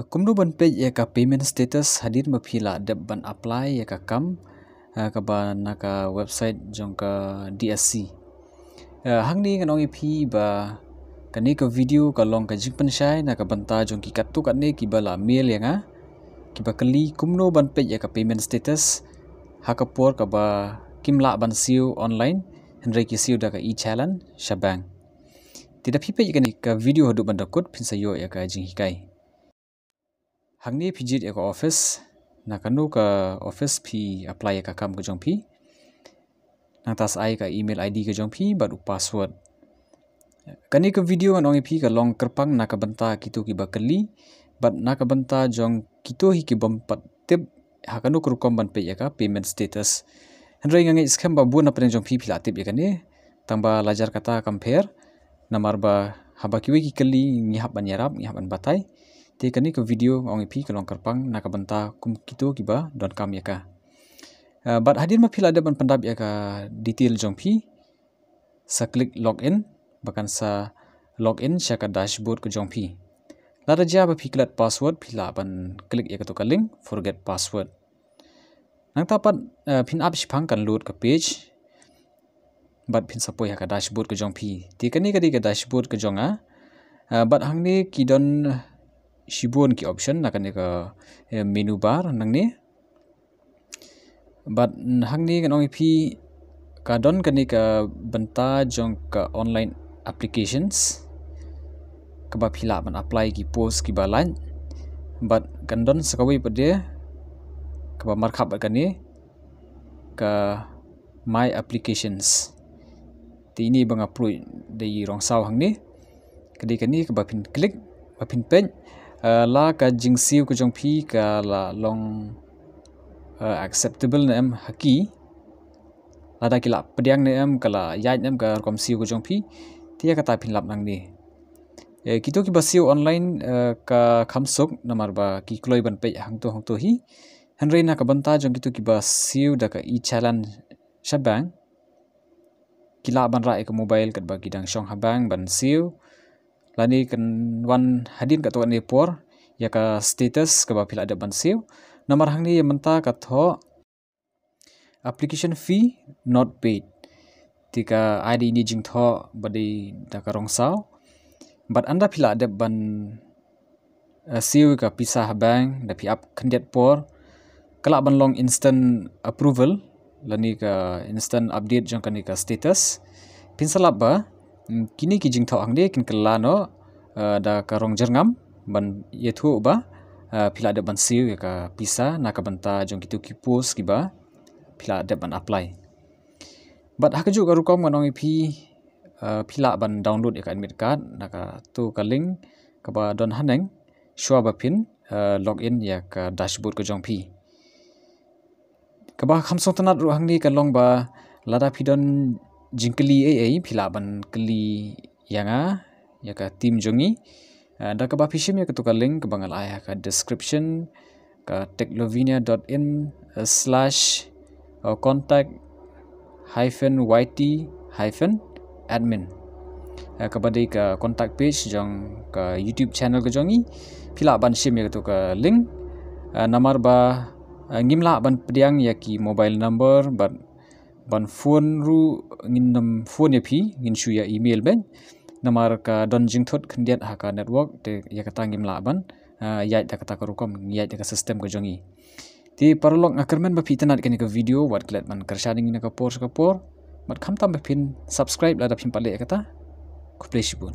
Kumno ban Peit ya ka payment status hadir mapila dep ban apply ya ka Kham ka ba naka website jong ka DSC. Hangni kanong ipi ba kani ka video ka long ka jingpan shai naka banta jong ki katu katne ki bala mail ya nga ki ba kali Kumno ban Peit ya ka payment status hakapor ka ba kimla ban siu online henry ki siu da ka e-challenge shabang. Tidak pipe kani ka video hadu ban dakut pinsayo ya ka jinghikai. Hangni pijit ya ka office na kanu ka office pi apply ya ka Kham ka jong pi nang tas ai ka email ID ka jong pi baru password kani ka video anong pi ka long kerpang na ka banta kitu ki bakali bat na ka banta jong kitu hi ki bompat tip hakanu krukom ban Peit ya ka payment status henry ngangi scam ba bu na pen jong pi pila tip ya kani tamba lajar kata compare namar ba haba kiwi ki kali ngihap ban Ïarap ngihap ban batai te kani ke video ong ipi kalong kerpang nak banta kum kito kiba don kam ya ka but hadir ma pila ada ban pendap ya ka detail jong pi sa klik login bahkan sa login sya ka dashboard ke jong pi lada ja ba piklat password pila ban klik ya ka to ka link forget password nang tapat pin up sipang kan load ke page but pin sapo ya ka dashboard ke jong pi te kani ka dashboard ke jong but hangni kidon shibun ki option nakane ka menu bar nangne but hangni kanong ipi ka don kani ka banta jong ka online applications ka ba phila ban apply ki post ki ba line but kan don sakawi pade ka ba markhap kani ka my applications ti ini bang upload dei rong saw hangni kani ka ba pin click ba pin pen la ka jingsiu ku jong pi ka la long acceptable na em haki lada kila pediang na em kala yai em ka kom siu ku jong pi tia kata pin lap nang ni kito ki basiu online ka khamsuk namar ba ki kloi ban Peit hang to hi henry na ka banta jong kito ki basiu da ka e-challenge shabang kila ban ra ka mobile kat ba kidang shong habang ban siu lani kan wan hadin ka to ne por ya ka status ka ba pila ada ban siu nomor hangni ya menta ka tho application fee not paid tika ID ni jing tho badi da ka rong saw but anda pila ada ban siu ka pisah bank da pi up kandiat por kala ban long instant approval lani ka instant update jong kan ka status pinsalap ba kini ki jing tho angde kin kelano da karong jerngam ban yethu ba pila ada ban siu ya ka pisa na ka banta jong kitu ki post ki ba pila ada ban apply but hakaju ka rukom nganong ipi pila ban download ya ka admit card na ka tu ka link ka ba don haneng shuwa ba pin login ya ka dashboard ka jong pi ka ba khamsong tanat ru hangni ka long ba lada pidon jingkeli ai pila ban keli yanga ya ka tim jongi da ka ba phishim ya ka to ka link ka bangal ai ka description ka techlovenia.in/contact-yt-admin ka ba dei ka contact page jong ka YouTube channel ka jongi pila ban shim ya ka to ka link namar ba ngimla ban pediang ya ki mobile number ban phone ru ngin phone ya pi ngin shu ya email ben namar ka don jingthot khandiat ha ka network te ya kata ngimla ban yai da kata ka rukom yai da ka system ka jongi ti parlok ngakermen ba pitanat kani ka video wat klet man kershading ina ka por mat kham tam ba pin subscribe la da pin pale kata ku play shibun